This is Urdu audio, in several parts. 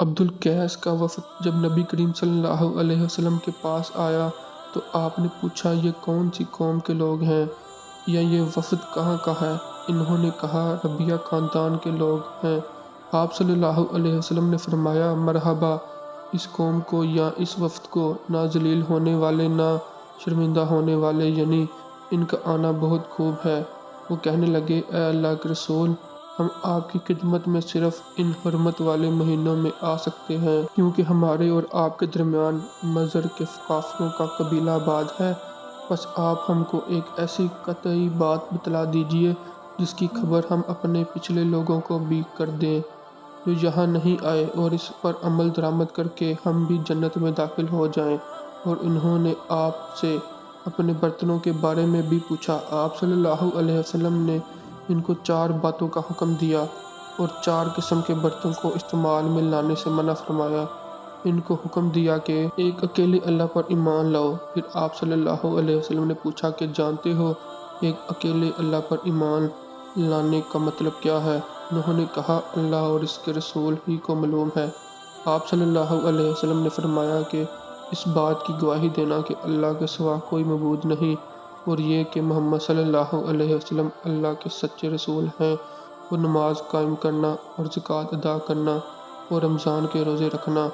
عبد القیس کا وفد جب نبی کریم صلی اللہ علیہ وسلم کے پاس آیا تو آپ نے پوچھا یہ کون سی قوم کے لوگ ہیں یا یہ وفد کہاں کا ہے؟ انہوں نے کہا ربیہ خاندان کے لوگ ہیں۔ آپ صلی اللہ علیہ وسلم نے فرمایا مرحبا اس قوم کو یا اس وفد کو، نہ ذلیل ہونے والے نہ شرمندہ ہونے والے، یعنی ان کا آنا بہت خوب ہے۔ وہ کہنے لگے اے اللہ کے رسول، ہم آپ کی خدمت میں صرف ان حرمت والے مہینوں میں آ سکتے ہیں کیونکہ ہمارے اور آپ کے درمیان مضر کے کافروں کا قبیلہ آباد ہے۔ بس آپ ہم کو ایک ایسی قطعی بات بتلا دیجئے جس کی خبر ہم اپنے پچھلے لوگوں کو بھی کر دیں جو یہاں نہیں آئے، اور اس پر عمل درآمد کر کے ہم بھی جنت میں داخل ہو جائیں۔ اور انہوں نے آپ سے اپنے برتنوں کے بارے میں بھی پوچھا۔ آپ صلی اللہ علیہ وسلم نے ان کو 4 باتوں کا حکم دیا اور 4 قسم کے برتن کو استعمال میں لانے سے منع فرمایا۔ ان کو حکم دیا کہ ایک اکیلے اللہ پر ایمان لاؤ۔ پھر آپ صلی اللہ علیہ وسلم نے پوچھا کہ جانتے ہو ایک اکیلے اللہ پر ایمان لانے کا مطلب کیا ہے؟ انہوں نے کہا اللہ اور اس کے رسول ہی کو معلوم ہے۔ آپ صلی اللہ علیہ وسلم نے فرمایا کہ اس بات کی گواہی دینا کہ اللہ کے سوا کوئی معبود نہیں، اور یہ کہ محمد صلی اللہ علیہ وسلم اللہ کے سچے رسول ہیں، اور نماز قائم کرنا اور زکوٰۃ ادا کرنا اور رمضان کے روزے رکھنا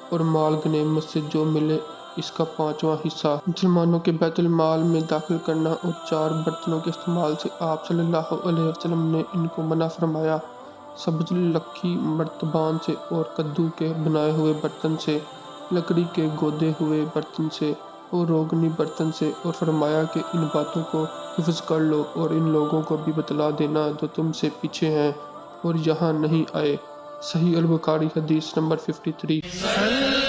اور مال غنیمت سے جو ملے اس کا 5واں حصہ مسلمانوں کے بیت المال میں داخل کرنا، اور 4 برتنوں کے استعمال سے آپ صلی اللہ علیہ وسلم نے ان کو منع فرمایا۔ سبز لکھی مرتبان سے اور کدو کے بنائے ہوئے برتن سے، لکڑی کے گودے ہوئے برتن سے اور روغنی برتن سے، اور فرمایا کہ ان باتوں کو حفظ کر لو اور ان لوگوں کو بھی بتلا دینا جو تم سے پیچھے ہیں اور یہاں نہیں آئے۔ صحیح البخاری حدیث نمبر 53۔